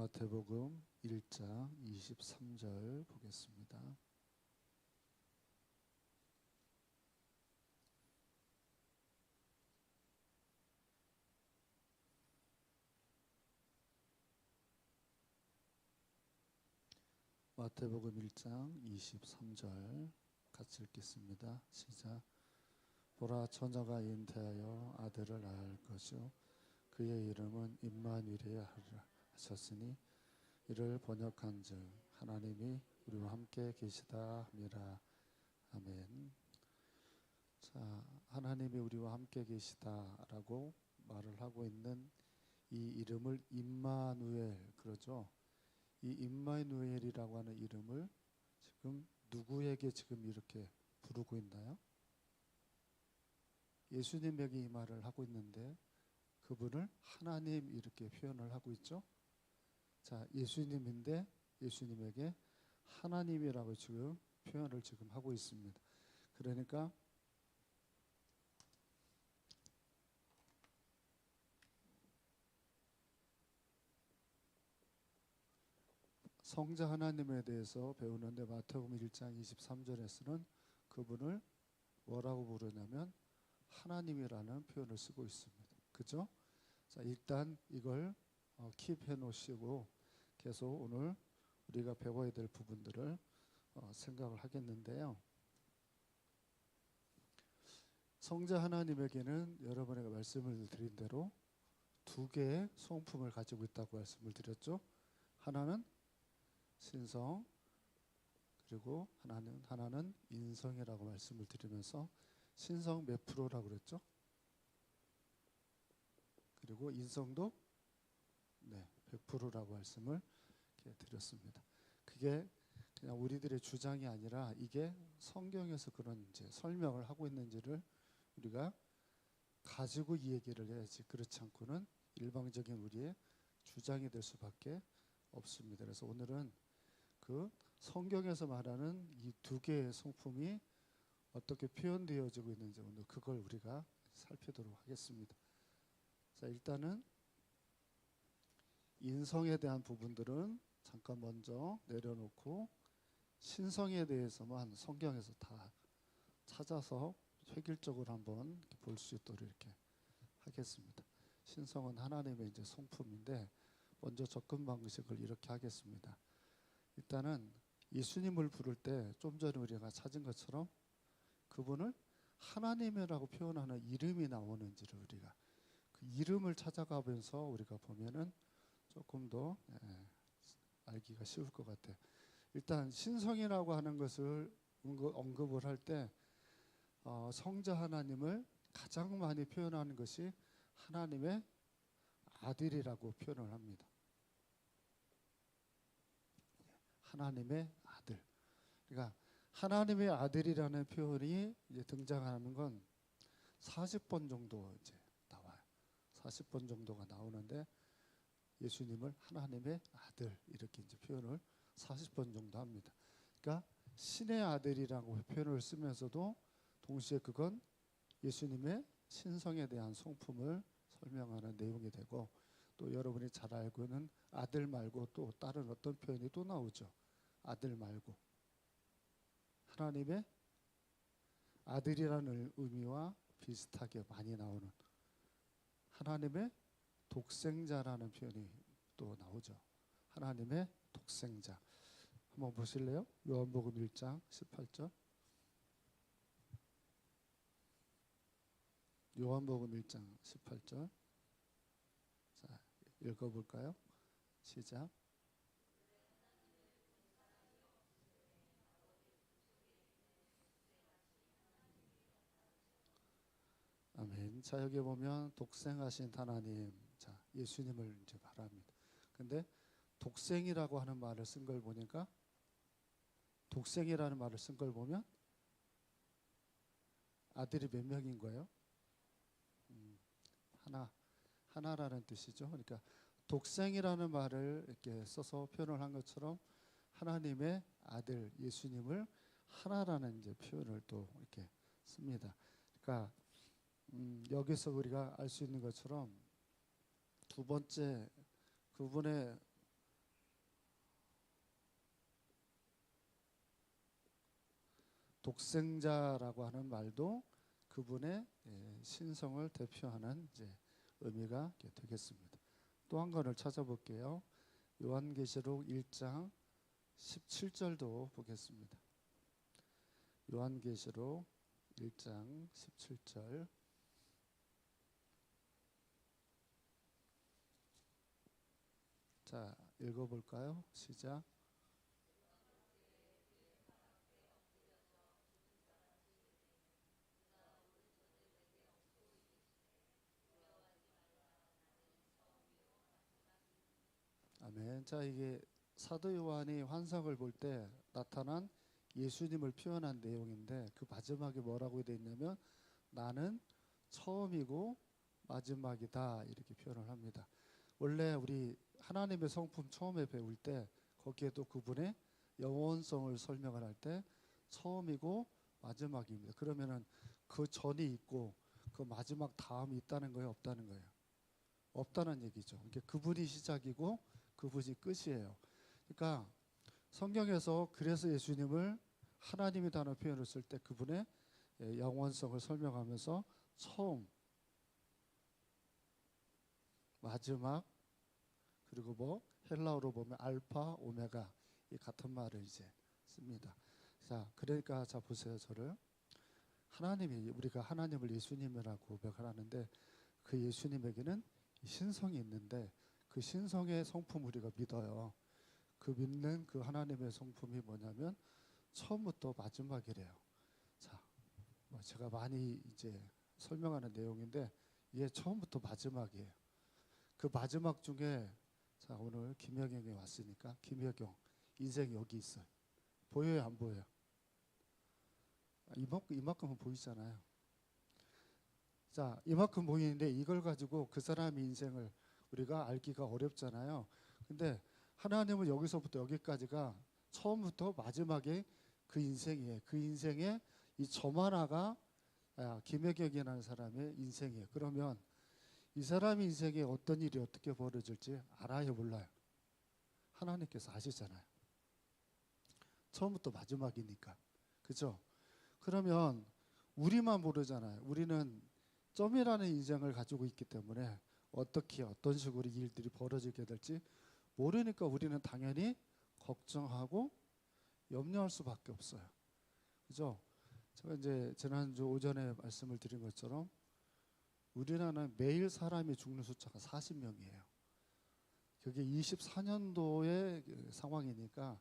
마태복음 1장 23절 보겠습니다. 마태복음 1장 23절 같이 읽겠습니다. 시작. 보라, 처녀가 잉태하여 아들을 낳을 것이요 그의 이름은 임마누엘이라 하셨으니 이를 번역한즉 하나님이 우리와 함께 계시다 함이라. 아멘. 자, 하나님이 우리와 함께 계시다라고 말을 하고 있는 이 이름을 임마누엘 그러죠. 이 임마누엘이라고 하는 이름을 지금 누구에게 지금 이렇게 부르고 있나요? 예수님에게 이 말을 하고 있는데 그분을 하나님 이렇게 표현을 하고 있죠. 자, 예수님인데 예수님에게 하나님이라고 지금 표현을 지금 하고 있습니다. 그러니까 성자 하나님에 대해서 배우는데 마태복음 1장 23절에서는 그분을 뭐라고 부르냐면 하나님이라는 표현을 쓰고 있습니다. 그죠? 자, 일단 이걸 킵해 놓으시고 계속 오늘 우리가 배워야 될 부분들을 생각을 하겠는데요. 성자 하나님에게는 여러분에게 말씀을 드린 대로 두 개의 성품을 가지고 있다고 말씀을 드렸죠. 하나는 신성, 그리고 하나는 인성이라고 말씀을 드리면서 신성 몇 프로라고 그랬죠? 그리고 인성도 100%라고 말씀을 드렸습니다. 그게 그냥 우리들의 주장이 아니라 이게 성경에서 그런 이제 설명을 하고 있는지를 우리가 가지고 이 얘기를 해야지, 그렇지 않고는 일방적인 우리의 주장이 될 수밖에 없습니다. 그래서 오늘은 그 성경에서 말하는 이 두 개의 성품이 어떻게 표현되어지고 있는지 오늘 그걸 우리가 살피도록 하겠습니다. 자, 일단은 인성에 대한 부분들은 잠깐 먼저 내려놓고 신성에 대해서만 성경에서 다 찾아서 획일적으로 한번 볼 수 있도록 이렇게 하겠습니다. 신성은 하나님의 이제 성품인데 먼저 접근 방식을 이렇게 하겠습니다. 일단은 예수님을 부를 때 좀 전에 우리가 찾은 것처럼 그분을 하나님이라고 표현하는 이름이 나오는지를 우리가 그 이름을 찾아가면서 우리가 보면은 조금 더 알기가 쉬울 것 같아요. 일단 신성이라고 하는 것을 언급을 할 때 성자 하나님을 가장 많이 표현하는 것이 하나님의 아들이라고 표현을 합니다. 하나님의 아들. 그러니까 하나님의 아들이라는 표현이 이제 등장하는 건 40번 정도 이제 나와요. 40번 정도가 나오는데 예수님을 하나님의 아들 이렇게 이제 표현을 40번 정도 합니다. 그러니까 신의 아들이라고 표현을 쓰면서도 동시에 그건 예수님의 신성에 대한 성품을 설명하는 내용이 되고, 또 여러분이 잘 알고 있는 아들 말고 또 다른 어떤 표현이 또 나오죠. 아들 말고 하나님의 아들이라는 의미와 비슷하게 많이 나오는 하나님의 독생자라는 표현이 또 나오죠. 하나님의 독생자. 한번 보실래요? 요한복음 1장 18절. 요한복음 1장 18절. 자, 읽어볼까요? 시작. 아멘. 자, 여기 보면 독생하신 하나님, 자, 예수님을 이제 말합니다. 근데 독생이라고 하는 말을 쓴 걸 보니까 독생이라는 말을 쓴 걸 보면 아들이 몇 명인 거예요? 하나라는 뜻이죠. 그러니까 독생이라는 말을 이렇게 써서 표현을 한 것처럼 하나님의 아들 예수님을 하나라는 이제 표현을 또 이렇게 씁니다. 그러니까 여기서 우리가 알 수 있는 것처럼 두 번째 그분의 독생자라고 하는 말도 그분의 신성을 대표하는 이제 의미가 되겠습니다. 또 한 권을 찾아볼게요. 요한계시록 1장 17절도 보겠습니다. 요한계시록 1장 17절. 자, 읽어볼까요? 시작. 아멘. 자, 이게 사도 요한이 환상을 볼 때 나타난 예수님을 표현한 내용인데 그 마지막에 뭐라고 되어 있냐면 나는 처음이고 마지막이다 이렇게 표현을 합니다. 원래 우리 하나님의 성품 처음에 배울 때 거기에도 그분의 영원성을 설명을 할 때 처음이고 마지막입니다. 그러면은 그 전이 있고 그 마지막 다음이 있다는 거예요, 없다는 거예요? 없다는 얘기죠. 그러니까 그분이 시작이고 그분이 끝이에요. 그러니까 성경에서 그래서 예수님을 하나님의 단어 표현을 쓸 때 그분의 영원성을 설명하면서 처음, 마지막, 그리고 뭐 헬라어로 보면 알파, 오메가 이 같은 말을 이제 씁니다. 자, 그러니까 자 보세요, 저를. 하나님이 우리가 하나님을 예수님이라고 고백을 하는데 그 예수님에게는 신성이 있는데 그 신성의 성품 우리가 믿어요. 그 믿는 그 하나님의 성품이 뭐냐면 처음부터 마지막이래요. 자, 뭐 제가 많이 이제 설명하는 내용인데 이게 처음부터 마지막이에요. 그 마지막 중에 자 오늘 김혜경이 왔으니까 김혜경 인생 여기 있어요. 보여요, 안 보여요? 이만큼은 보이잖아요. 자, 이만큼 보이는데 이걸 가지고 그 사람의 인생을 우리가 알기가 어렵잖아요. 근데 하나님은 여기서부터 여기까지가 처음부터 마지막에 그 인생이에요. 그 인생에 이 점 하나가 김혜경이라는 사람의 인생이에요. 그러면 이 사람의 인생에 어떤 일이 어떻게 벌어질지 알아요, 몰라요? 하나님께서 아시잖아요. 처음부터 마지막이니까. 그죠? 그러면 우리만 모르잖아요. 우리는 점이라는 인생을 가지고 있기 때문에 어떻게 어떤 식으로 일들이 벌어지게 될지 모르니까 우리는 당연히 걱정하고 염려할 수밖에 없어요. 그죠? 제가 이제 지난주 오전에 말씀을 드린 것처럼 우리나라는 매일 사람이 죽는 숫자가 40명이에요. 그게 24년도의 상황이니까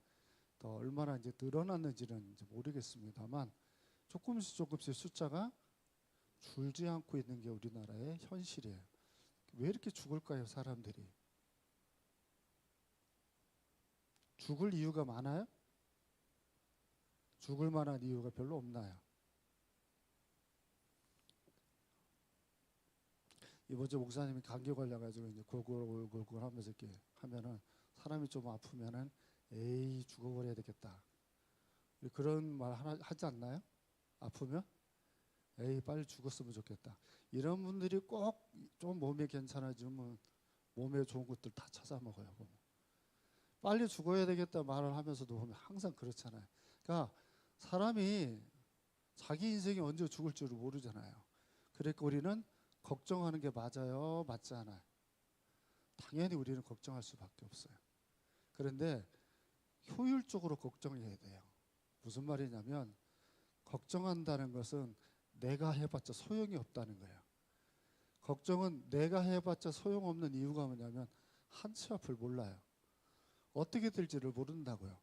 더 얼마나 이제 늘어났는지는 이제 모르겠습니다만 조금씩 숫자가 줄지 않고 있는 게 우리나라의 현실이에요. 왜 이렇게 죽을까요, 사람들이? 죽을 이유가 많아요? 죽을 만한 이유가 별로 없나요? 이번 주 목사님이 감기 걸려가지고 이제 골골골골 하면서 이렇게 하면은 사람이 좀 아프면은 에이 죽어버려야 되겠다. 그런 말 하나 하지 않나요? 아프면 에이 빨리 죽었으면 좋겠다. 이런 분들이 꼭 좀 몸이 괜찮아지면 몸에 좋은 것들 다 찾아 먹어요. 보면. 빨리 죽어야 되겠다 말을 하면서도 보면 항상 그렇잖아요. 그러니까 사람이 자기 인생이 언제 죽을 줄을 모르잖아요. 그러니까 우리는 걱정하는 게 맞아요, 맞지 않아요? 당연히 우리는 걱정할 수밖에 없어요. 그런데 효율적으로 걱정해야 돼요. 무슨 말이냐면 걱정한다는 것은 내가 해봤자 소용이 없다는 거예요. 걱정은 내가 해봤자 소용없는 이유가 뭐냐면 한치 앞을 몰라요. 어떻게 될지를 모른다고요.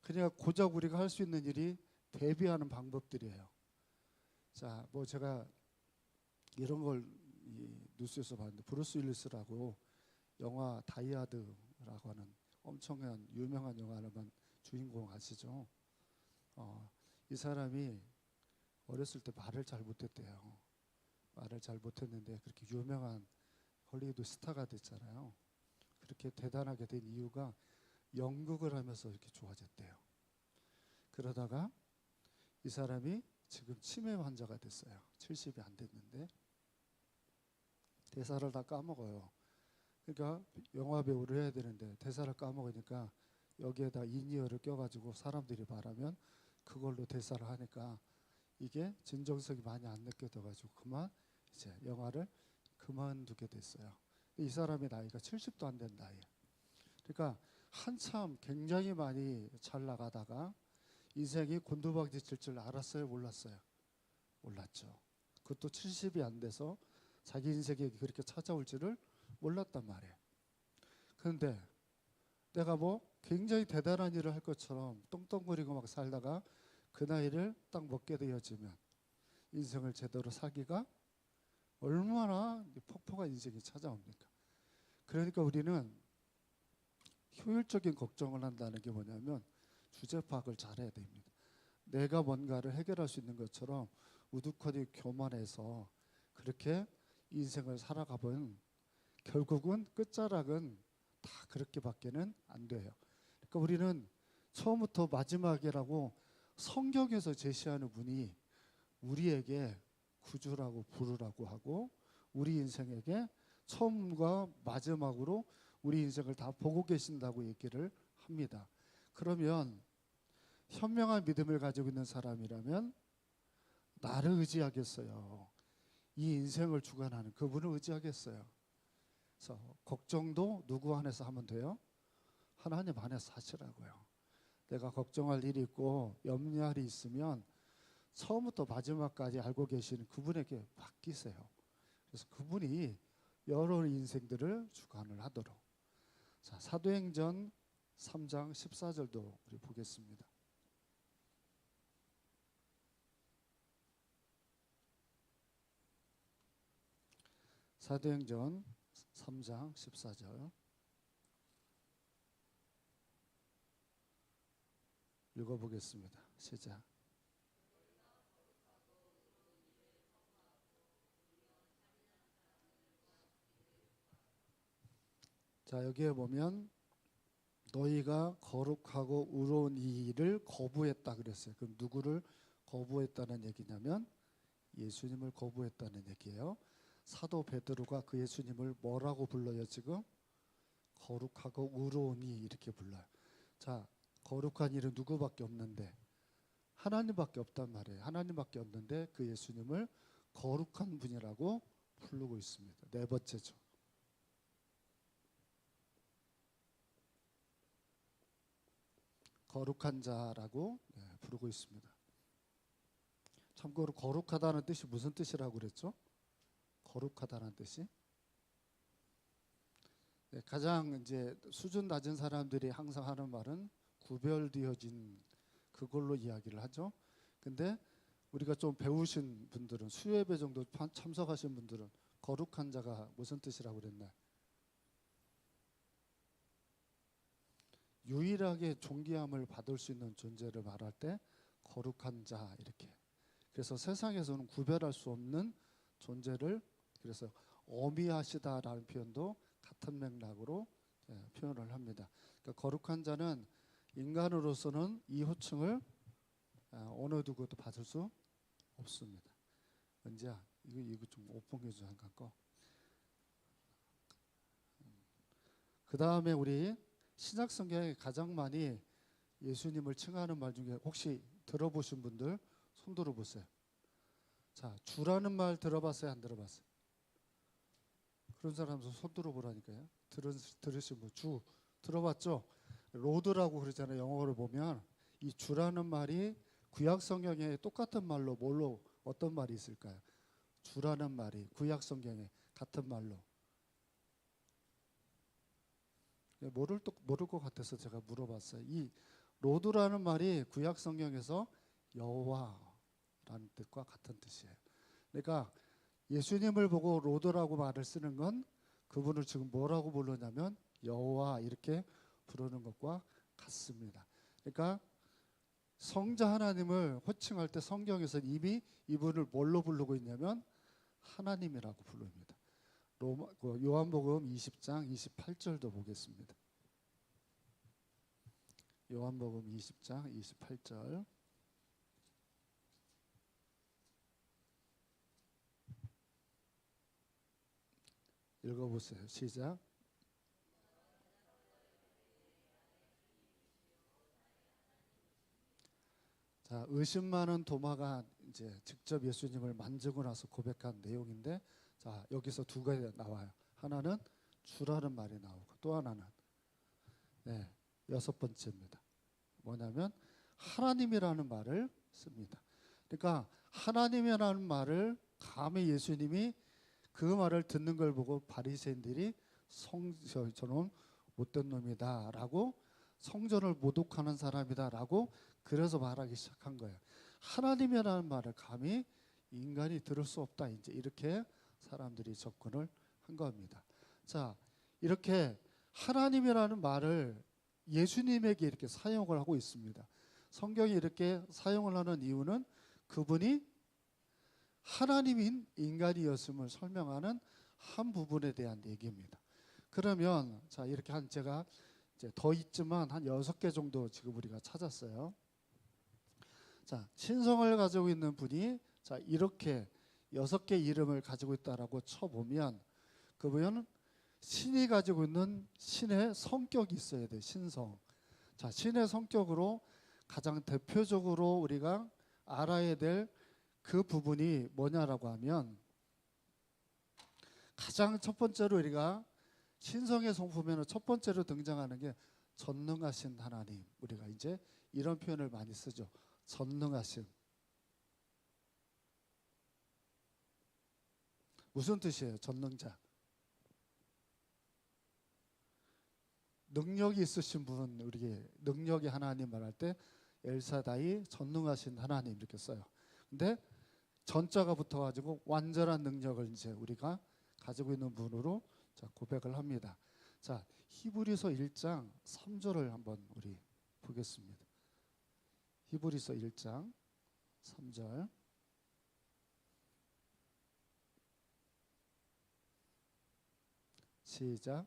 그러니까 고작 우리가 할 수 있는 일이 대비하는 방법들이에요. 자, 뭐 제가 이런 걸 뉴스에서 봤는데 브루스 윌리스라고 영화 다이하드라고 하는 엄청난 유명한 영화를 주인공 아시죠? 이 사람이 어렸을 때 말을 잘 못했대요. 말을 잘 못했는데 그렇게 유명한 헐리우드 스타가 됐잖아요. 그렇게 대단하게 된 이유가 연극을 하면서 이렇게 좋아졌대요. 그러다가 이 사람이 지금 치매 환자가 됐어요. 70이 안 됐는데 대사를 다 까먹어요. 그러니까 영화 배우를 해야 되는데 대사를 까먹으니까 여기에다 인이어를 껴가지고 사람들이 말하면 그걸로 대사를 하니까 이게 진정성이 많이 안 느껴져가지고 그만 이제 영화를 그만두게 됐어요. 이 사람의 나이가 70도 안 된 나이에요. 그러니까 한참 굉장히 많이 잘 나가다가 인생이 곤두박질 칠 줄 알았어요? 몰랐어요? 몰랐죠. 그것도 70이 안 돼서 자기 인생이 그렇게 찾아올 줄을 몰랐단 말이에요. 그런데 내가 뭐 굉장히 대단한 일을 할 것처럼 똥똥거리고 막 살다가 그 나이를 딱 먹게 되어지면 인생을 제대로 살기가 얼마나 폭포가 인생이 찾아옵니까? 그러니까 우리는 효율적인 걱정을 한다는 게 뭐냐면 주제 파악을 잘해야 됩니다. 내가 뭔가를 해결할 수 있는 것처럼 우두커니 교만해서 그렇게 인생을 살아가면 결국은 끝자락은 다 그렇게밖에는 안 돼요. 그러니까 우리는 처음부터 마지막이라고 성경에서 제시하는 분이 우리에게 구주라고 부르라고 하고 우리 인생에게 처음과 마지막으로 우리 인생을 다 보고 계신다고 얘기를 합니다. 그러면 현명한 믿음을 가지고 있는 사람이라면 나를 의지하겠어요? 이 인생을 주관하는 그분을 의지하겠어요? 그래서 걱정도 누구 안에서 하면 돼요? 하나님 안에서 하시라고요. 내가 걱정할 일이 있고 염려할 일이 있으면 처음부터 마지막까지 알고 계시는 그분에게 맡기세요. 그래서 그분이 여러 인생들을 주관을 하도록. 자, 사도행전 3장 14절도 우리 보겠습니다. 사도행전 3장 14절 읽어보겠습니다. 시작. 자, 여기에 보면 너희가 거룩하고 의로운 이 일을 거부했다 그랬어요. 그럼 누구를 거부했다는 얘기냐면 예수님을 거부했다는 얘기예요. 사도 베드로가 그 예수님을 뭐라고 불러요 지금? 거룩하고 의로운 이 이렇게 불러요. 자, 거룩한 일은 누구밖에 없는데 하나님밖에 없단 말이에요. 하나님밖에 없는데 그 예수님을 거룩한 분이라고 부르고 있습니다. 네 번째죠. 거룩한 자라고 부르고 있습니다. 참고로 거룩하다는 뜻이 무슨 뜻이라고 그랬죠? 거룩하다는 뜻이 가장 이제 수준 낮은 사람들이 항상 하는 말은 구별되어진 그걸로 이야기를 하죠. 근데 우리가 좀 배우신 분들은 수예배 정도 참석하신 분들은 거룩한 자가 무슨 뜻이라고 그랬나요? 유일하게 존귀함을 받을 수 있는 존재를 말할 때 거룩한 자 이렇게. 그래서 세상에서는 구별할 수 없는 존재를 그래서 어미하시다라는 표현도 같은 맥락으로 표현을 합니다. 그러니까 거룩한 자는 인간으로서는 이 호칭을 어느 누구도 받을 수 없습니다. 은지야, 이거 좀 오픈해 줘 잠깐 거. 그 다음에 우리 신약 성경에 가장 많이 예수님을 칭하는 말 중에 혹시 들어보신 분들 손 들어보세요. 자, 주라는 말 들어봤어요? 안 들어봤어요? 그런 사람 손 들어보라니까요. 들으신 분 주 들어봤죠? 로드라고 그러잖아요. 영어로 보면 이 주라는 말이 구약 성경에 똑같은 말로 뭘로 어떤 말이 있을까요? 주라는 말이 구약 성경에 같은 말로 모를 것 같아서 제가 물어봤어요. 이 로드라는 말이 구약 성경에서 여호와라는 뜻과 같은 뜻이에요. 그러니까 예수님을 보고 로드라고 말을 쓰는 건 그분을 지금 뭐라고 부르냐면 여호와 이렇게 부르는 것과 같습니다. 그러니까 성자 하나님을 호칭할 때 성경에서 이미 이분을 뭘로 부르고 있냐면 하나님이라고 부릅니다. 요한복음 20장 28절도 보겠습니다. 요한복음 20장 28절 읽어보세요. 시작. 자, 의심 많은 도마가 이제 직접 예수님을 만지고 나서 고백한 내용인데, 자, 여기서 두 가지 나와요. 하나는 주라는 말이 나오고, 또 하나는 네, 여섯 번째입니다. 뭐냐면 하나님이라는 말을 씁니다. 그러니까 하나님이라는 말을 감히 예수님이 그 말을 듣는 걸 보고 바리새인들이 저는 못된 놈이다라고, 성전을 모독하는 사람이다라고 그래서 말하기 시작한 거예요. 하나님이라는 말을 감히 인간이 들을 수 없다, 이제 이렇게 사람들이 접근을 한 겁니다. 자, 이렇게 하나님이라는 말을 예수님에게 이렇게 사용을 하고 있습니다. 성경이 이렇게 사용을 하는 이유는 그분이 하나님인 인간이었음을 설명하는 한 부분에 대한 얘기입니다. 그러면 자, 이렇게 제가 이제 더 있지만 한 6개 정도 지금 우리가 찾았어요. 자, 신성을 가지고 있는 분이 자, 이렇게 6개 이름을 가지고 있다라고 쳐보면 그분은 신이 가지고 있는 신의 성격이 있어야 돼. 신성. 자, 신의 성격으로 가장 대표적으로 우리가 알아야 될 그 부분이 뭐냐라고 하면, 가장 첫 번째로 우리가 신성의 성품에는 첫 번째로 등장하는 게 전능하신 하나님. 우리가 이제 이런 표현을 많이 쓰죠. 전능하신. 무슨 뜻이에요? 전능자. 능력이 있으신 분, 우리 능력의 하나님 말할 때 엘사다이, 전능하신 하나님 이렇게 써요. 근데 전자가 붙어가지고 완전한 능력을 이제 우리가 가지고 있는 분으로 자, 고백을 합니다. 자, 히브리서 1장 3절을 한번 우리 보겠습니다. 히브리서 1장 3절. 시작.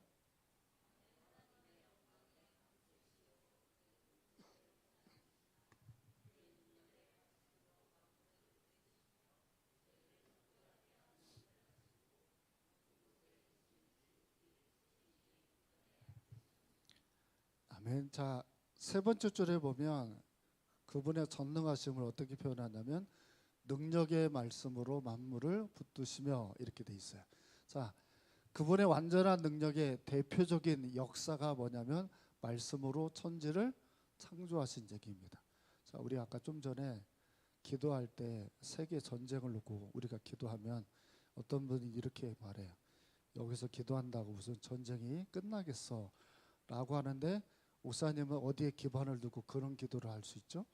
아멘. 자, 세 번째 줄에 보면 그분의 전능하심을 어떻게 표현하냐면 능력의 말씀으로 만물을 붙드시며 이렇게 돼 있어요. 자, 그분의 완전한 능력의 대표적인 역사가 뭐냐면 말씀으로 천지를 창조하신 얘기입니다. 자, 우리 아까 좀 전에 기도할 때 세계 전쟁을 놓고 우리가 기도하면 어떤 분이 이렇게 말해요. 여기서 기도한다고 무슨 전쟁이 끝나겠어 라고 하는데, 목사님은 어디에 기반을 두고 그런 기도를 할 수 있죠?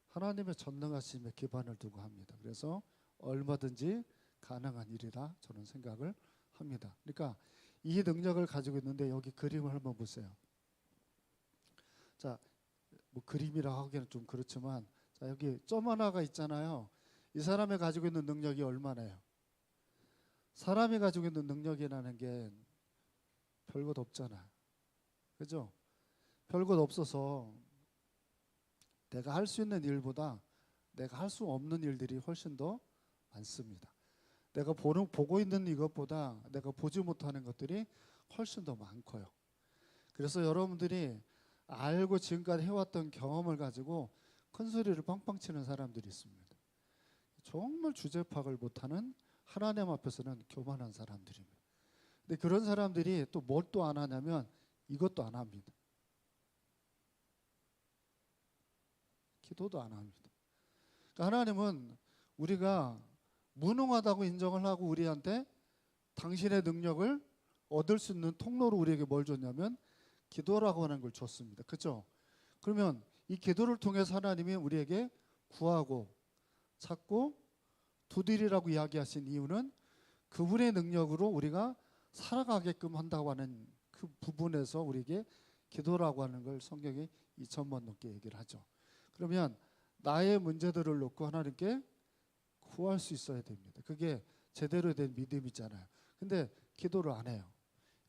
하나님의 전능하심에 기반을 두고 합니다. 그래서 얼마든지 가능한 일이라 저는 생각을 합니다. 그러니까 이 능력을 가지고 있는데, 여기 그림을 한번 보세요. 자, 뭐 그림이라 하기는 좀 그렇지만, 자, 여기 점 하나가 있잖아요. 이 사람이 가지고 있는 능력이 얼마나요? 사람이 가지고 있는 능력이라는 게 별것 없잖아. 그죠? 별것 없어서 내가 할 수 있는 일보다 내가 할 수 없는 일들이 훨씬 더 많습니다. 내가 보고 있는 이것보다 내가 보지 못하는 것들이 훨씬 더 많고요. 그래서 여러분들이 알고 지금까지 해왔던 경험을 가지고 큰 소리를 빵빵 치는 사람들이 있습니다. 정말 주제 파악을 못하는, 하나님 앞에서는 교만한 사람들입니다. 근데 그런 사람들이 또 뭘 또 안 하냐면 이것도 안 합니다. 기도도 안 합니다. 그러니까 하나님은 우리가 무능하다고 인정을 하고 우리한테 당신의 능력을 얻을 수 있는 통로로 우리에게 뭘 줬냐면 기도라고 하는 걸 줬습니다. 그렇죠? 그러면 이 기도를 통해서 하나님이 우리에게 구하고 찾고 두드리라고 이야기하신 이유는 그분의 능력으로 우리가 살아가게끔 한다고 하는 그 부분에서 우리에게 기도라고 하는 걸 성경이 2000번 넘게 얘기를 하죠. 그러면 나의 문제들을 놓고 하나님께 구할 수 있어야 됩니다. 그게 제대로 된 믿음이잖아요. 근데 기도를 안 해요.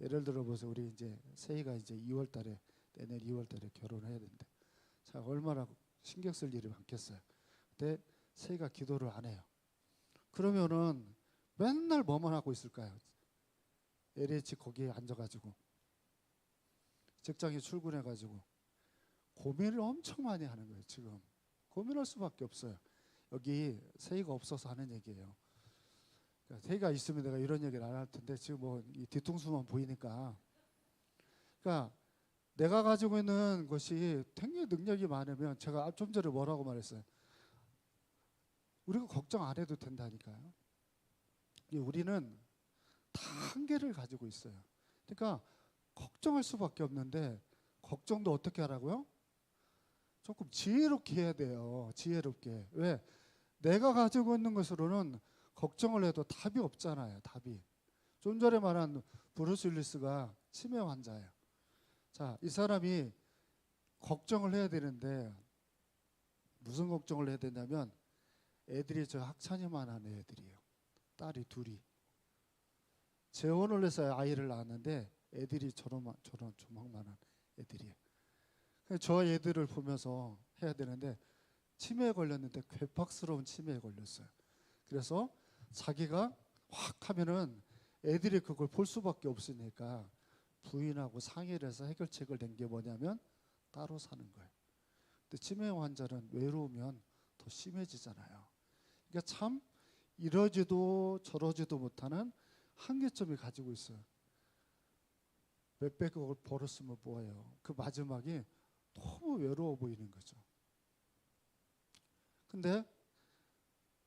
예를 들어 보세요. 우리 이제 세희가 이제 2월 달에, 내년 2월 달에 결혼해야 되는데, 자, 얼마나 신경 쓸 일이 많겠어요. 근데 세희가 기도를 안 해요. 그러면은 맨날 뭐만 하고 있을까요? LH 거기에 앉아가지고 직장에 출근해가지고 고민을 엄청 많이 하는 거예요. 지금 고민할 수밖에 없어요. 여기 세이가 없어서 하는 얘기예요. 그러니까 세이가 있으면 내가 이런 얘기를 안 할 텐데 지금 뭐 이 뒤통수만 보이니까. 그러니까 내가 가지고 있는 것이 굉장히 능력이 많으면 제가 좀 전에 뭐라고 말했어요. 우리가 걱정 안 해도 된다니까요. 우리는 다 한계를 가지고 있어요. 그러니까 걱정할 수밖에 없는데 걱정도 어떻게 하라고요? 조금 지혜롭게 해야 돼요. 지혜롭게. 왜? 내가 가지고 있는 것으로는 걱정을 해도 답이 없잖아요. 답이. 좀 전에 말한 브루스 윌리스가 치매 환자예요. 자, 이 사람이 걱정을 해야 되는데 무슨 걱정을 해야 되냐면 애들이 저 학찬이만 하는 애들이에요. 딸이 둘이. 재혼을 해서 아이를 낳았는데 애들이 저런 조망만한 애들이에요. 저 애들을 보면서 해야 되는데 치매에 걸렸는데 괴팍스러운 치매에 걸렸어요. 그래서 자기가 확 하면은 애들이 그걸 볼 수밖에 없으니까 부인하고 상의를 해서 해결책을 낸 게 뭐냐면 따로 사는 거예요. 근데 치매 환자는 외로우면 더 심해지잖아요. 그러니까 참 이러지도 저러지도 못하는 한계점이 가지고 있어요. 몇백억을 벌었으면 뭐예요. 그 마지막이 너무 외로워 보이는 거죠. 근데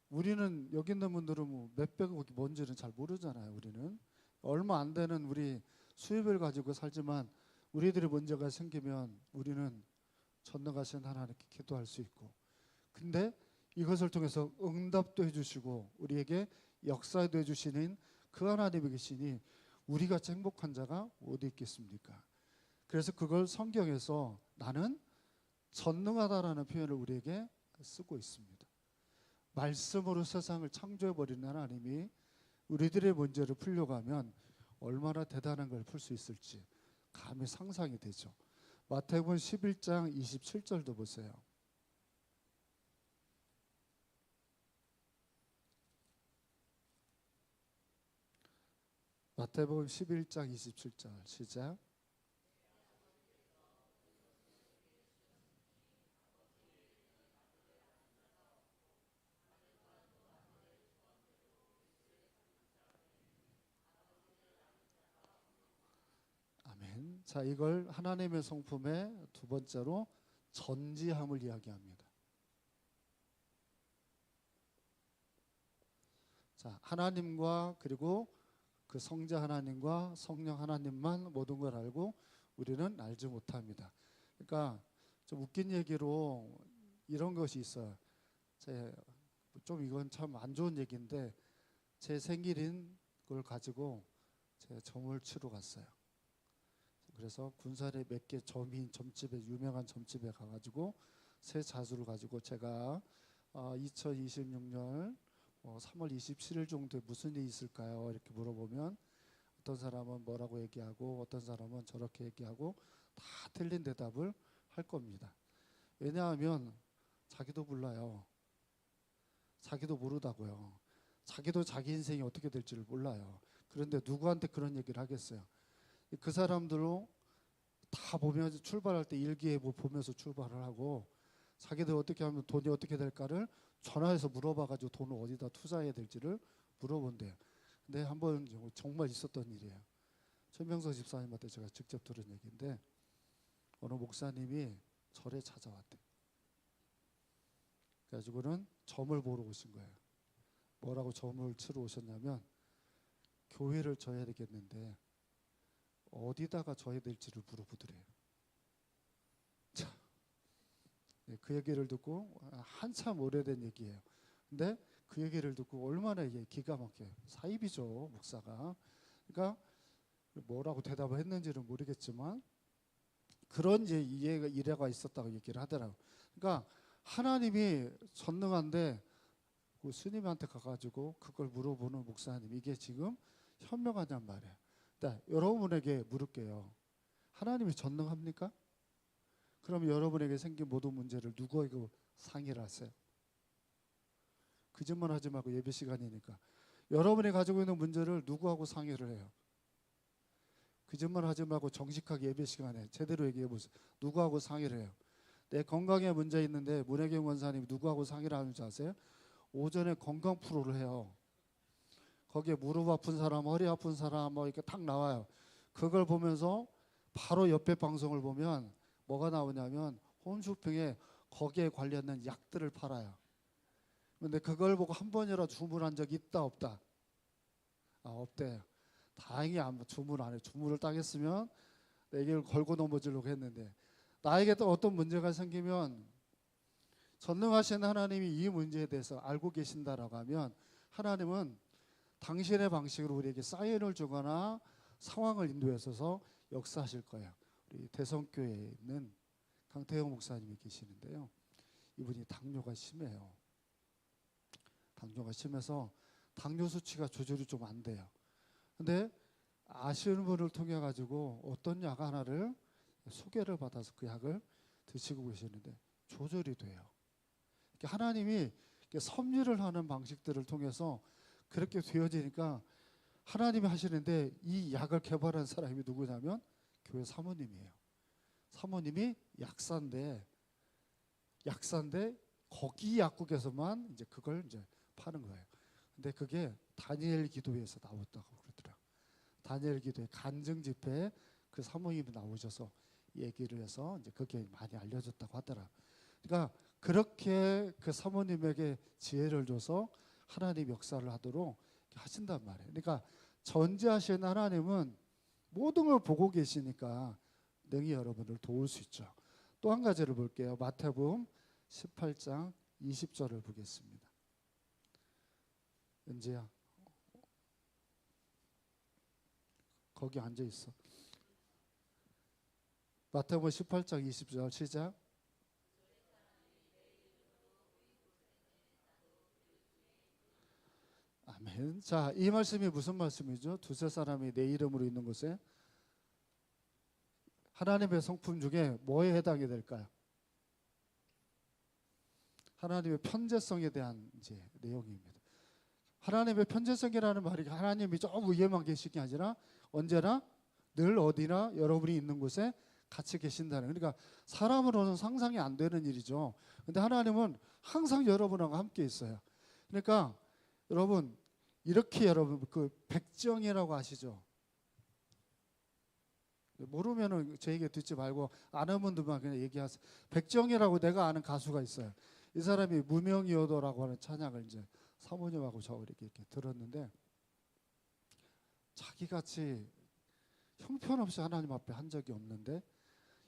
우리는 여기 있는 분들은 뭐 몇백억이 뭔지는 잘 모르잖아요. 우리는 얼마 안 되는 우리 수입을 가지고 살지만 우리들의 문제가 생기면 우리는 전능하신 하나님께 기도할 수 있고, 근데 이것을 통해서 응답도 해주시고 우리에게 역사도 해주시는 그 하나님이 계시니 우리같이 행복한 자가 어디 있겠습니까? 그래서 그걸 성경에서 나는 전능하다라는 표현을 우리에게 쓰고 있습니다. 말씀으로 세상을 창조해버리는 하나님이 우리들의 문제를 풀려고 하면 얼마나 대단한 걸 풀 수 있을지 감히 상상이 되죠. 마태복음 11장 27절도 보세요. 마태복음 11장 27절 시작. 아멘. 자, 이걸 하나님의 성품의 두 번째로 전지함을 이야기합니다. 자, 하나님과 그리고 그 성자 하나님과 성령 하나님만 모든 걸 알고 우리는 알지 못합니다. 그러니까 좀 웃긴 얘기로 이런 것이 있어요. 좀 이건 참 안 좋은 얘기인데 제 생일인 걸 가지고 제가 점을 치러 갔어요. 그래서 군산에 몇 개 점집에 유명한 점집에 가가지고 새 자수를 가지고 제가 2026년 3월 27일 정도에 무슨 일이 있을까요? 이렇게 물어보면 어떤 사람은 뭐라고 얘기하고 어떤 사람은 저렇게 얘기하고 다 틀린 대답을 할 겁니다. 왜냐하면 자기도 몰라요. 자기도 모르다고요. 자기도 자기 인생이 어떻게 될지를 몰라요. 그런데 누구한테 그런 얘기를 하겠어요? 그 사람들로 다 보면서 출발할 때 일기예보 보면서 출발을 하고 자기들 어떻게 하면 돈이 어떻게 될까를 전화해서 물어봐가지고 돈을 어디다 투자해야 될지를 물어본대요. 근데 한번 정말 있었던 일이에요. 최명석 집사님한테 제가 직접 들은 얘기인데 어느 목사님이 절에 찾아왔대. 그래가지고는 점을 보러 오신 거예요. 뭐라고 점을 치러 오셨냐면 교회를 져야 되겠는데 어디다가 져야 될지를 물어보더래요. 자, 그 얘기를 듣고 한참 오래된 얘기예요. 근데 그 얘기를 듣고 얼마나 이게 기가 막혀요. 사입이죠, 목사가. 그러니까 뭐라고 대답을 했는지는 모르겠지만 그런 이제 일화가 있었다고 얘기를 하더라고요. 그러니까 하나님이 전능한데 그 스님한테 가가지고 그걸 물어보는 목사님, 이게 지금 현명하냔 말이에요. 여러분에게 물을게요. 하나님이 전능합니까? 그럼 여러분에게 생긴 모든 문제를 누구에게 상의를 하세요? 거짓말 하지 말고 예배 시간이니까. 여러분이 가지고 있는 문제를 누구하고 상의를 해요? 거짓말 하지 말고 정직하게 예배 시간에 제대로 얘기해 보세요. 누구하고 상의를 해요? 내 건강에 문제 있는데 문혜경 원사님 누구하고 상의를 하는지 아세요? 오전에 건강 프로를 해요. 거기에 무릎 아픈 사람, 허리 아픈 사람 뭐 이렇게 탁 나와요. 그걸 보면서 바로 옆에 방송을 보면 뭐가 나오냐면 홈쇼핑에 거기에 관련된 약들을 팔아요. 근데 그걸 보고 한 번이라도 주문한 적 있다 없다? 아, 없대요. 다행히 주문 안 해. 주문을 딱 했으면 내게 걸고 넘어지려고 했는데, 나에게 또 어떤 문제가 생기면 전능하신 하나님이 이 문제에 대해서 알고 계신다라고 하면 하나님은 당신의 방식으로 우리에게 사인을 주거나 상황을 인도해서 역사하실 거예요. 우리 대성교회에 있는 강태형 목사님이 계시는데요. 이분이 당뇨가 심해요. 당뇨가 심해서 당뇨 수치가 조절이 좀 안 돼요. 근데 아시는 분을 통해 가지고 어떤 약 하나를 소개를 받아서 그 약을 드시고 계시는데 조절이 돼요. 하나님이 섭리를 하는 방식들을 통해서 그렇게 되어지니까 하나님이 하시는데, 이 약을 개발한 사람이 누구냐면 교회 사모님이에요. 사모님이 약사인데 거기 약국에서만 이제 그걸 이제 파는 거예요. 근데 그게 다니엘 기도에서 나왔다고 그러더라고요. 다니엘 기도의 간증 집회에 그 사모님이 나오셔서 얘기를 해서 이제 그게 많이 알려졌다고 하더라. 그러니까 그렇게 그 사모님에게 지혜를 줘서 하나님 역사를 하도록 하신단 말이에요. 그러니까 전지하신 하나님은 모든 걸 보고 계시니까 능히 여러분을 도울 수 있죠. 또 한 가지를 볼게요. 마태복음 18장 20절을 보겠습니다. 은지야, 거기 앉아 있어. 마태복음 18장 20절 시작. 아멘. 자, 이 말씀이 무슨 말씀이죠? 두세 사람이 내 이름으로 있는 곳에 하나님의 성품 중에 뭐에 해당이 될까요? 하나님의 편재성에 대한 이제 내용입니다. 하나님의 편재성이라는 말이 하나님이 저 위에만 계신 게 아니라 언제나 늘 어디나 여러분이 있는 곳에 같이 계신다는, 그러니까 사람으로는 상상이 안 되는 일이죠. 근데 하나님은 항상 여러분하고 함께 있어요. 그러니까 여러분, 이렇게 여러분 그 백정이라고 아시죠? 모르면은 제 얘기 듣지 말고 아는 분들만 그냥 얘기하세요. 백정이라고 내가 아는 가수가 있어요. 이 사람이 무명이어도라고 하는 찬양을 이제 사모님하고 저 이렇게 들었는데, 자기같이 형편없이 하나님 앞에 한 적이 없는데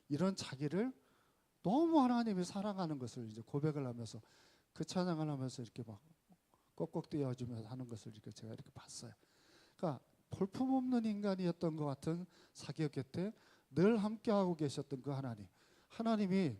이런 자기를 너무 하나님이 사랑하는 것을 이제 고백을 하면서 그 찬양을 하면서 이렇게 막 꺽꺽 띄워주면서 하는 것을 이렇게 제가 이렇게 봤어요. 그러니까 볼품없는 인간이었던 것 같은 자기 곁에 늘 함께하고 계셨던 그 하나님이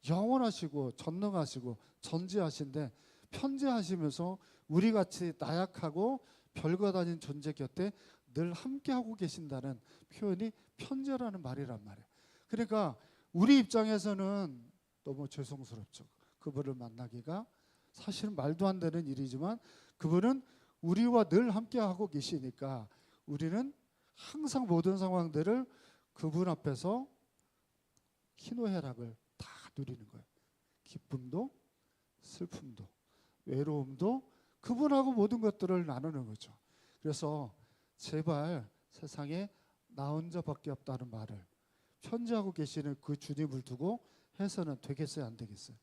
영원하시고 전능하시고 전지하신데 편재하시면서 우리같이 나약하고 별것 아닌 존재 곁에 늘 함께하고 계신다는 표현이 편재라는 말이란 말이에요. 그러니까 우리 입장에서는 너무 죄송스럽죠. 그분을 만나기가 사실은 말도 안 되는 일이지만 그분은 우리와 늘 함께하고 계시니까 우리는 항상 모든 상황들을 그분 앞에서 희노애락을 다 누리는 거예요. 기쁨도 슬픔도 외로움도 그분하고 모든 것들을 나누는 거죠. 그래서 제발 세상에 나 혼자밖에 없다는 말을 편지하고 계시는 그 주님을 두고 해서는 되겠어요, 안 되겠어요?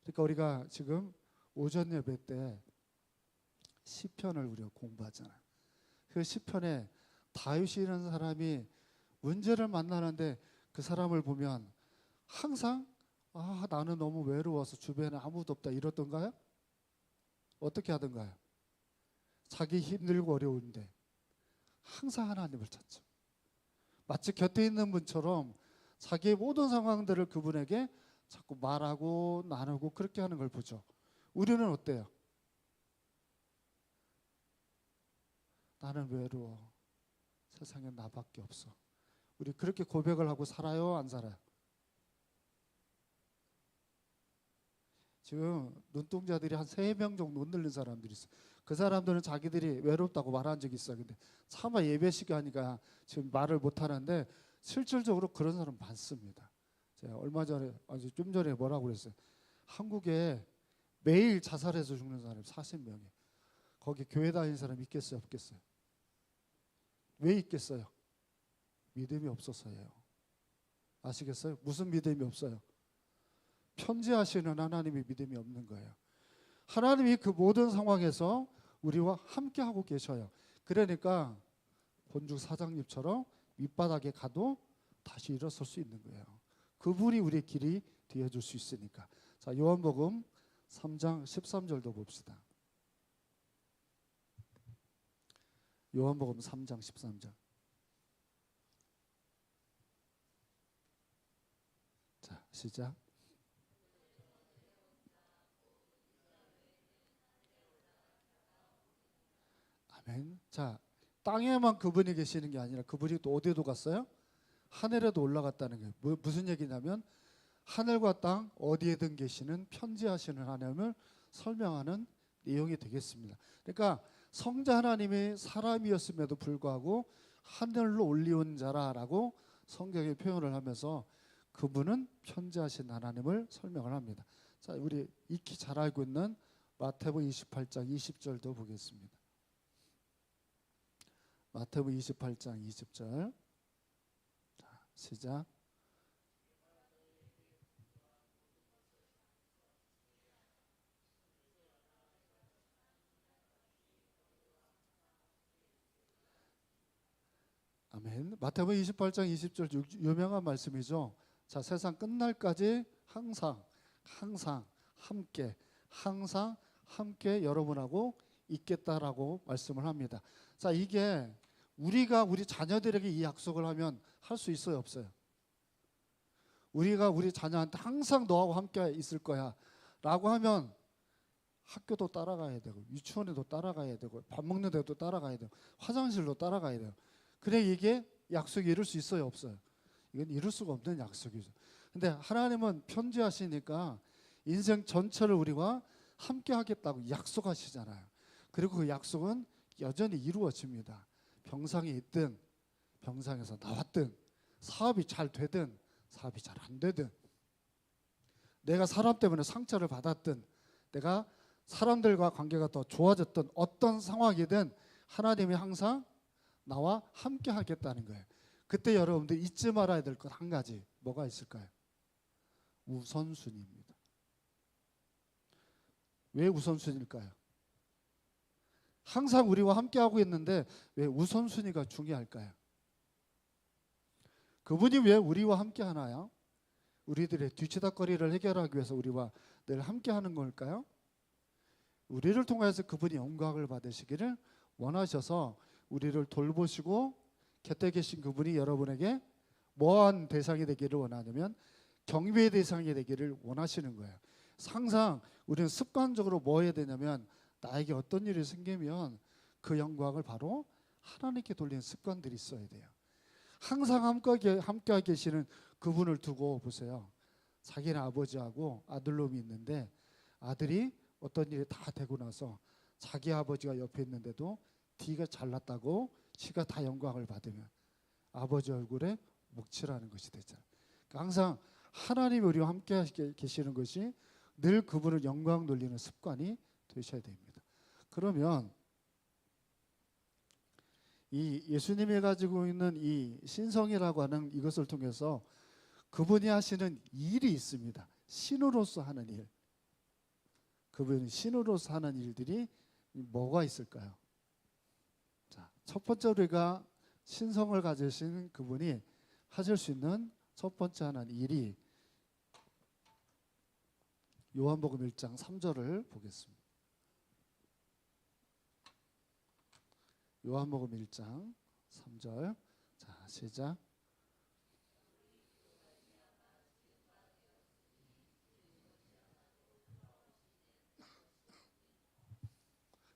그러니까 우리가 지금 오전 예배 때 시편을 우리가 공부하잖아요. 그 시편에 다윗이라는 사람이 문제를 만나는데 그 사람을 보면 항상 나는 너무 외로워서 주변에 아무도 없다 이러던가요? 어떻게 하던가요? 자기 힘들고 어려운데 항상 하나님을 찾죠. 마치 곁에 있는 분처럼 자기의 모든 상황들을 그분에게 자꾸 말하고 나누고 그렇게 하는 걸 보죠. 우리는 어때요? 나는 외로워. 세상에 나밖에 없어. 우리 그렇게 고백을 하고 살아요? 안 살아요? 지금 눈동자들이 한 3명 정도 흔들린 사람들이 있어요. 그 사람들은 자기들이 외롭다고 말한 적이 있어요. 근데 차마 예배 시간이니까 지금 말을 못 하는데 실질적으로 그런 사람 많습니다. 제가 얼마 전에 아주 좀 전에 뭐라고 그랬어요. 한국에 매일 자살해서 죽는 사람이 40명이에요. 거기 교회 다니는 사람 있겠어요, 없겠어요? 왜 있겠어요? 믿음이 없어서예요. 아시겠어요? 무슨 믿음이 없어요? 편지하시는 하나님의 믿음이 없는 거예요. 하나님이 그 모든 상황에서 우리와 함께 하고 계셔요. 그러니까 본죽 사장님처럼 밑바닥에 가도 다시 일어설 수 있는 거예요. 그분이 우리의 길이 되어줄 수 있으니까. 자, 요한복음 3장 13절도 봅시다. 요한복음 3장 13절. 자, 시작. 아멘. 자, 땅에만 그분이 계시는 게 아니라 그분이 또 어디에도 갔어요? 하늘에도 올라갔다는 거예요. 무슨 얘기냐면 하늘과 땅 어디에든 계시는 편지하시는 하나님을 설명하는 내용이 되겠습니다. 그러니까 성자 하나님이 사람이었음에도 불구하고 하늘로 올리온 자라라고 성경에 표현을 하면서 그분은 편지하신 하나님을 설명을 합니다. 자, 우리 익히 잘 알고 있는 마태복음 28장 20절도 보겠습니다. 마태복음 28장 20절. 자, 시작. 아멘. 마태복음 28장 20절 유명한 말씀이죠. 자, 세상 끝날까지 항상 항상 함께 여러분하고 있겠다라고 말씀을 합니다. 자, 이게 우리가 우리 자녀들에게 이 약속을 하면 할 수 있어요, 없어요? 우리가 우리 자녀한테 항상 너하고 함께 있을 거야 라고 하면 학교도 따라가야 되고 유치원에도 따라가야 되고 밥 먹는 데도 따라가야 되고 화장실도 따라가야 돼요. 그래, 이게 약속이 이룰 수 있어요, 없어요? 이건 이룰 수가 없는 약속이죠. 근데 하나님은 편지하시니까 인생 전체를 우리와 함께 하겠다고 약속하시잖아요. 그리고 그 약속은 여전히 이루어집니다. 병상에 있든 병상에서 나왔든 사업이 잘 되든 사업이 잘 안 되든 내가 사람 때문에 상처를 받았든 내가 사람들과 관계가 더 좋아졌던 어떤 상황이든 하나님이 항상 나와 함께 하겠다는 거예요. 그때 여러분들 잊지 말아야 될 것 한 가지, 뭐가 있을까요? 우선순위입니다. 왜 우선순위일까요? 항상 우리와 함께하고 있는데 왜 우선순위가 중요할까요? 그분이 왜 우리와 함께하나요? 우리들의 뒤치다거리를 해결하기 위해서 우리와 늘 함께하는 걸까요? 우리를 통해서 그분이 영광을 받으시기를 원하셔서 우리를 돌보시고 곁에 계신 그분이 여러분에게 뭐한 대상이 되기를 원하냐면 경배의 대상이 되기를 원하시는 거예요. 항상 우리는 습관적으로 뭐 해야 되냐면 나에게 어떤 일이 생기면 그 영광을 바로 하나님께 돌리는 습관들이 있어야 돼요. 항상 함께 계시는 그분을 두고 보세요. 자기는 아버지하고 아들놈이 있는데 아들이 어떤 일이 다 되고 나서 자기 아버지가 옆에 있는데도 뒤가 잘났다고 지가 다 영광을 받으면 아버지 얼굴에 묵칠하는 것이 되잖아요. 그러니까 항상 하나님이 우리와 함께 계시는 것이 늘 그분을 영광 돌리는 습관이 되셔야 됩니다. 그러면 이 예수님이 가지고 있는 이 신성이라고 하는 이것을 통해서 그분이 하시는 일이 있습니다. 신으로서 하는 일. 그분이 신으로서 하는 일들이 뭐가 있을까요? 자, 첫 번째 우리가 신성을 가지신 그분이 하실 수 있는 첫 번째 하는 일이 요한복음 1장 3절을 보겠습니다. 요한복음 1장 3절. 자, 시작.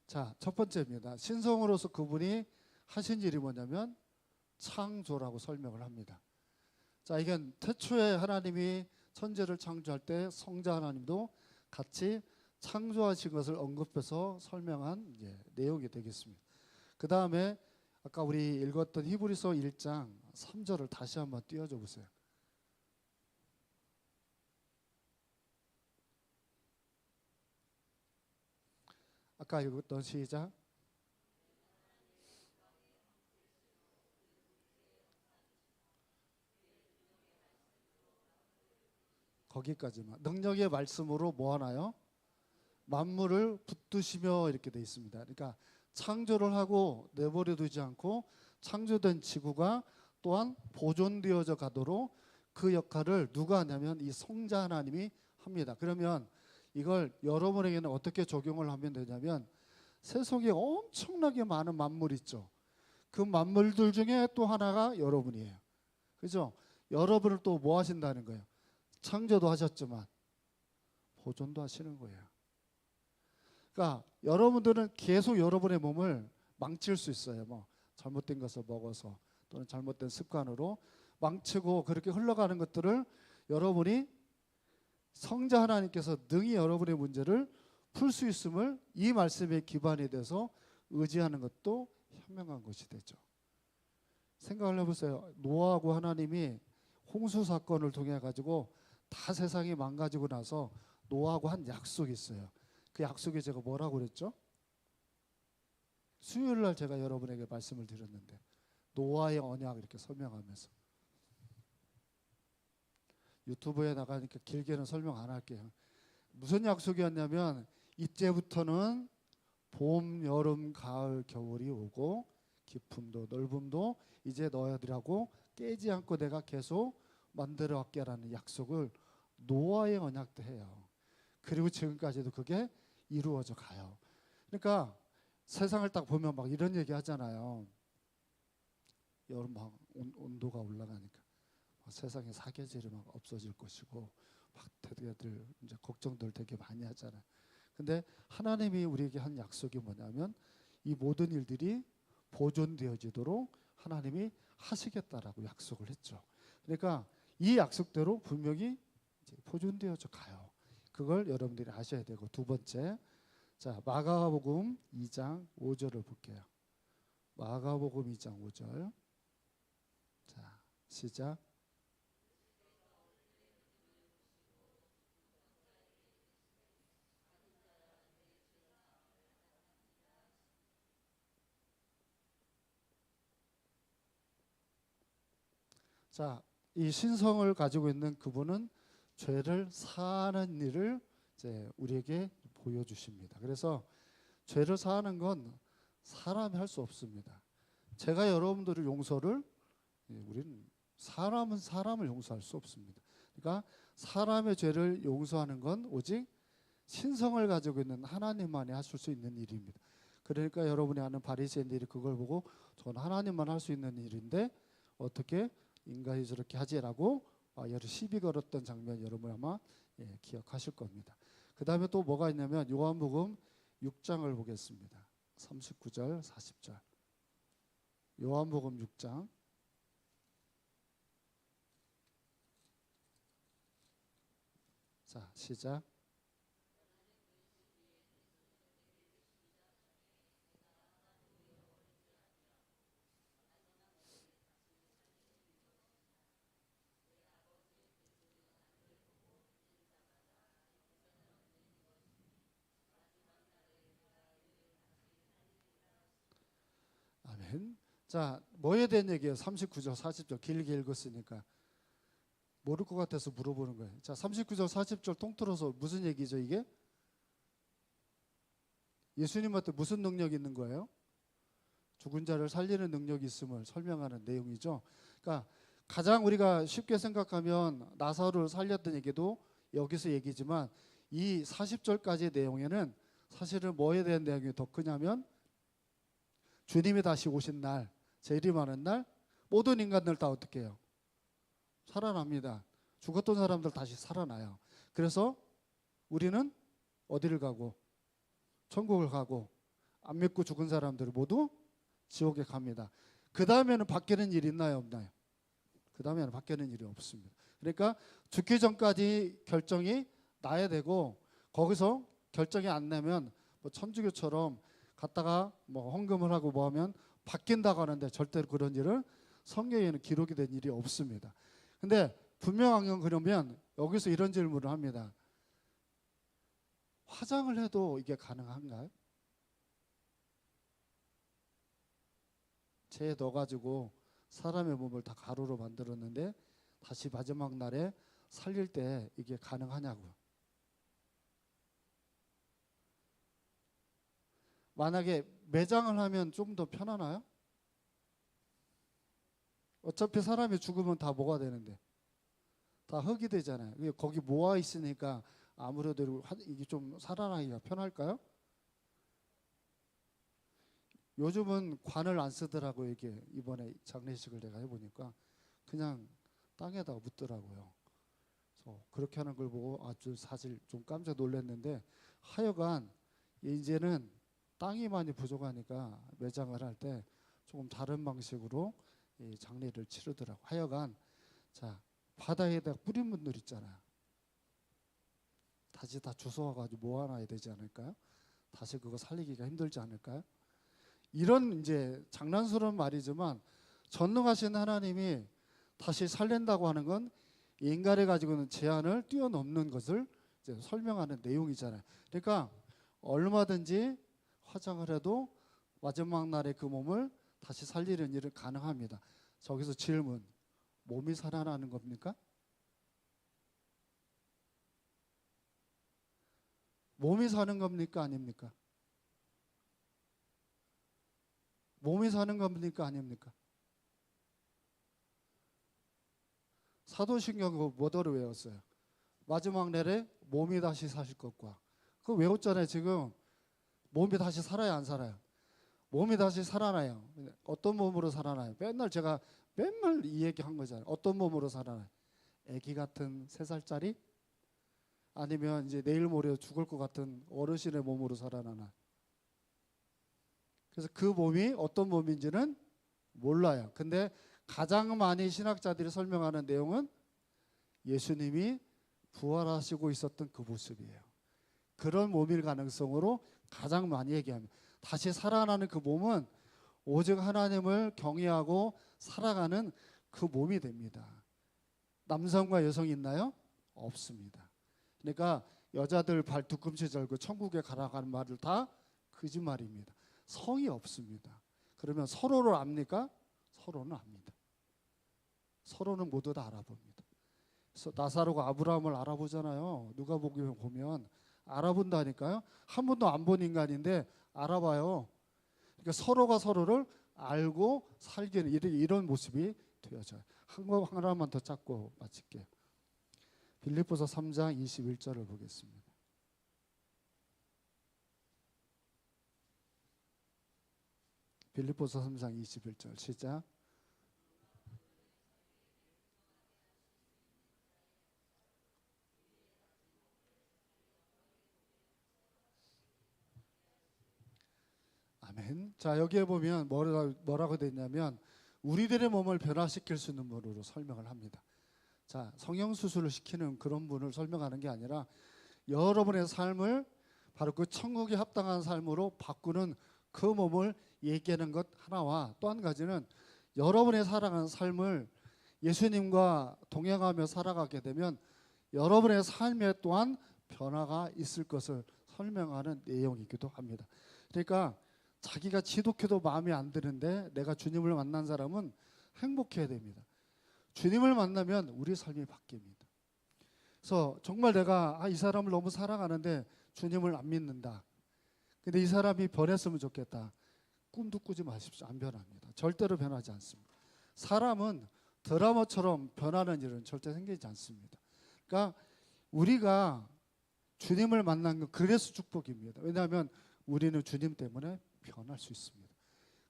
자, 첫 번째입니다. 신성으로서 그분이 하신 일이 뭐냐면 창조라고 설명을 합니다. 자, 이건 태초에 하나님이 천지를 창조할 때 성자 하나님도 같이 창조하신 것을 언급해서 설명한 내용이 되겠습니다. 그 다음에 아까 우리 읽었던 히브리서 1장 3절을 다시 한번 띄워줘 보세요. 아까 읽었던 시작. 거기까지만. 능력의 말씀으로 뭐 하나요? 만물을 붙드시며 이렇게 돼 있습니다. 그러니까 창조를 하고 내버려 두지 않고 창조된 지구가 또한 보존되어져 가도록 그 역할을 누가 하냐면 이 성자 하나님이 합니다. 그러면 이걸 여러분에게는 어떻게 적용을 하면 되냐면 세상에 엄청나게 많은 만물 있죠. 그 만물들 중에 또 하나가 여러분이에요. 그죠? 여러분을 또 뭐 하신다는 거예요? 창조도 하셨지만 보존도 하시는 거예요. 그러니까 여러분들은 계속 여러분의 몸을 망칠 수 있어요. 뭐 잘못된 것을 먹어서 또는 잘못된 습관으로 망치고 그렇게 흘러가는 것들을 여러분이 성자 하나님께서 능히 여러분의 문제를 풀 수 있음을 이 말씀에 기반이 돼서 의지하는 것도 현명한 것이 되죠. 생각을 해보세요. 노아하고 하나님이 홍수 사건을 통해 가지고 다 세상이 망가지고 나서 노아하고 한 약속이 있어요. 그 약속에 제가 뭐라고 그랬죠? 수요일 날 제가 여러분에게 말씀을 드렸는데 노아의 언약 이렇게 설명하면서 유튜브에 나가니까 길게는 설명 안 할게요. 무슨 약속이었냐면 이때부터는 봄, 여름, 가을, 겨울이 오고 깊음도 넓음도 이제 너희들하고 깨지 않고 내가 계속 만들어 왔게라는 약속을 노아의 언약도 해요. 그리고 지금까지도 그게 이루어져 가요. 그러니까 세상을 딱 보면 막 이런 얘기 하잖아요. 여름 막 온도가 올라가니까 막 세상에 사계절이 막 없어질 것이고 막 되게들 이제 걱정들 되게 많이 하잖아요. 근데 하나님이 우리에게 한 약속이 뭐냐면 이 모든 일들이 보존되어지도록 하나님이 하시겠다라고 약속을 했죠. 그러니까 이 약속대로 분명히 이제 보존되어져 가요. 그걸 여러분들이 아셔야 되고 두 번째, 자 마가복음 2장 5절을 볼게요. 마가복음 2장 5절. 자 시작. 자, 이 신성을 가지고 있는 그분은 죄를 사하는 일을 이제 우리에게 보여주십니다. 그래서 죄를 사하는 건 사람이 할 수 없습니다. 제가 여러분들의 용서를 우리는 사람은 사람을 용서할 수 없습니다. 그러니까 사람의 죄를 용서하는 건 오직 신성을 가지고 있는 하나님만이 하실 수 있는 일입니다. 그러니까 여러분이 아는 바리새인들이 그걸 보고 전 하나님만 할 수 있는 일인데 어떻게 인간이 저렇게 하지라고 여러 시비 걸었던 장면 여러분 아마 기억하실 겁니다. 그 다음에 또 뭐가 있냐면 요한복음 6장을 보겠습니다. 39절 40절. 요한복음 6장. 자 시작. 아멘. 자, 뭐에 대한 얘기예요? 39절, 40절 길게 읽었으니까 모를 것 같아서 물어보는 거예요. 자, 39절, 40절 통틀어서 무슨 얘기죠, 이게? 예수님한테 무슨 능력이 있는 거예요? 죽은 자를 살리는 능력이 있음을 설명하는 내용이죠. 그러니까 가장 우리가 쉽게 생각하면 나사로를 살렸던 얘기도 여기서 얘기지만 이 40절까지의 내용에는 사실은 뭐에 대한 내용이 더 크냐면 주님이 다시 오신 날, 재림하는 날 모든 인간들 다 어떻게 해요? 살아납니다. 죽었던 사람들 다시 살아나요. 그래서 우리는 어디를 가고 천국을 가고 안 믿고 죽은 사람들 모두 지옥에 갑니다. 그 다음에는 바뀌는 일이 있나요, 없나요? 그 다음에는 바뀌는 일이 없습니다. 그러니까 죽기 전까지 결정이 나야 되고 거기서 결정이 안 나면 뭐 천주교처럼 갔다가 뭐 헌금을 하고 뭐 하면 바뀐다고 하는데 절대로 그런 일은 성경에는 기록이 된 일이 없습니다. 근데 분명한 건 그러면 여기서 이런 질문을 합니다. 화장을 해도 이게 가능한가요? 체에 넣어가지고 사람의 몸을 다 가루로 만들었는데 다시 마지막 날에 살릴 때 이게 가능하냐고요. 만약에 매장을 하면 좀 더 편하나요? 어차피 사람이 죽으면 다 뭐가 되는데? 다 흙이 되잖아요. 거기 모아 있으니까 아무래도 이게 좀 살아나기가 편할까요? 요즘은 관을 안 쓰더라고요. 이게 이번에 장례식을 내가 해보니까 그냥 땅에다 묻더라고요. 그래서 그렇게 하는 걸 보고 아주 사실 좀 깜짝 놀랐는데, 하여간 이제는 땅이 많이 부족하니까 매장을 할 때 조금 다른 방식으로 이 장례를 치르더라고. 하여간 자, 바다에다 뿌린 분들 있잖아요. 다시 다 주워와가지고 모아놔야 되지 않을까요? 다시 그거 살리기가 힘들지 않을까요? 이런 이제 장난스러운 말이지만 전능하신 하나님이 다시 살린다고 하는 건 인간이 가지고 있는 제한을 뛰어넘는 것을 이제 설명하는 내용이잖아요. 그러니까 얼마든지 화장을 해도 마지막 날에 그 몸을 다시 살리는 일은 가능합니다. 저기서 질문, 몸이 살아나는 겁니까? 몸이 사는 겁니까? 아닙니까? 몸이 사는 겁니까? 아닙니까? 사도신경 그 뭐더러 외웠어요? 마지막 날에 몸이 다시 사실 것과. 그거 외웠잖아요. 지금 몸이 다시 살아요, 안 살아요? 몸이 다시 살아나요. 어떤 몸으로 살아나요? 맨날 제가 맨날 이 얘기 한 거잖아요. 어떤 몸으로 살아나요? 아기 같은 3살짜리? 아니면 이제 내일 모레 죽을 것 같은 어르신의 몸으로 살아나나? 그래서 그 몸이 어떤 몸인지는 몰라요. 근데 가장 많이 신학자들이 설명하는 내용은 예수님이 부활하시고 있었던 그 모습이에요. 그런 몸일 가능성으로 가장 많이 얘기합니다. 다시 살아나는 그 몸은 오직 하나님을 경외하고 살아가는 그 몸이 됩니다. 남성과 여성이 있나요? 없습니다. 그러니까 여자들 발 뒤꿈치 절고 천국에 가라가는 말을 다 거짓말입니다. 성이 없습니다. 그러면 서로를 압니까? 서로는 압니다. 서로는 모두 다 알아봅니다. 그래서 나사로가 아브라함을 알아보잖아요. 누가복음에 보면 알아본다니까요. 한 번도 안 본 인간인데 알아봐요. 그러니까 서로가 서로를 알고 살기는 이런 모습이 되어져요. 하나만 더 찾고 마칠게요. 빌립보서 3장 21절을 보겠습니다. 빌립보서 3장 21절 시작. 아멘. 자, 여기에 보면 뭐라고 됐냐면 우리들의 몸을 변화시킬 수 있는 분으로 설명을 합니다. 자, 성형수술을 시키는 그런 분을 설명하는 게 아니라 여러분의 삶을 바로 그 천국에 합당한 삶으로 바꾸는 그 몸을 얘기하는 것 하나와, 또 한 가지는 여러분의 살아가는 삶을 예수님과 동행하며 살아가게 되면 여러분의 삶에 또한 변화가 있을 것을 설명하는 내용이기도 합니다. 그러니까 자기가 지독해도 마음에 안 드는데 내가 주님을 만난 사람은 행복해야 됩니다. 주님을 만나면 우리 삶이 바뀝니다. 그래서 정말 내가 이 사람을 너무 사랑하는데 주님을 안 믿는다. 근데 이 사람이 변했으면 좋겠다. 꿈도 꾸지 마십시오. 안 변합니다. 절대로 변하지 않습니다. 사람은 드라마처럼 변하는 일은 절대 생기지 않습니다. 그러니까 우리가 주님을 만난 건 그래서 축복입니다. 왜냐하면 우리는 주님 때문에 변할 수 있습니다.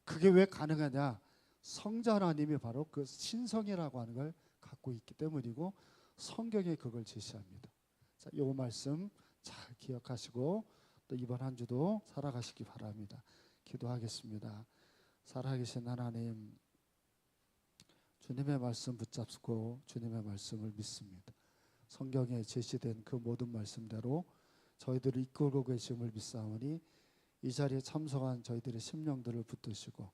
그게 왜 가능하냐? 성자 하나님이 바로 그 신성이라고 하는 걸 갖고 있기 때문이고 성경이 그걸 제시합니다. 자, 이 말씀 잘 기억하시고 또 이번 한 주도 살아가시기 바랍니다. 기도하겠습니다. 살아계신 하나님, 주님의 말씀 붙잡고 주님의 말씀을 믿습니다. 성경에 제시된 그 모든 말씀대로 저희들을 이끌고 계심을 믿사오니 이 자리에 참석한 저희들의 심령들을 붙드시고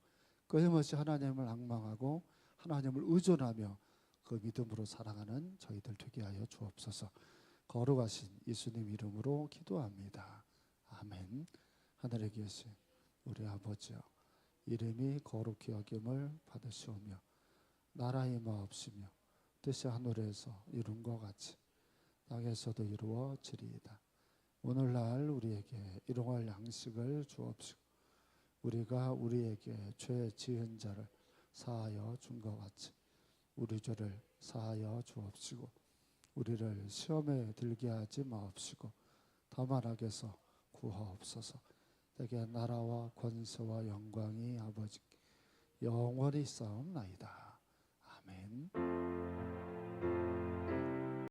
끊임없이 하나님을 앙망하고 하나님을 의존하며 그 믿음으로 살아가는 저희들 되게 하여 주옵소서. 거룩하신 예수님 이름으로 기도합니다. 아멘. 하늘에 계신 우리 아버지여, 이름이 거룩히 여김을 받으시오며 나라의 마옵시며 뜻이 하늘에서 이룬 것 같이 땅에서도 이루어지리이다. 오늘날 우리에게 일용할 양식을 주옵시고 우리가 우리에게 죄 지은 자를 사하여 준 것 같이 우리 죄를 사하여 주옵시고 우리를 시험에 들게 하지 마옵시고 다만 악에서 구하옵소서. 내게 나라와 권세와 영광이 아버지 영원히 싸움나이다. 아멘.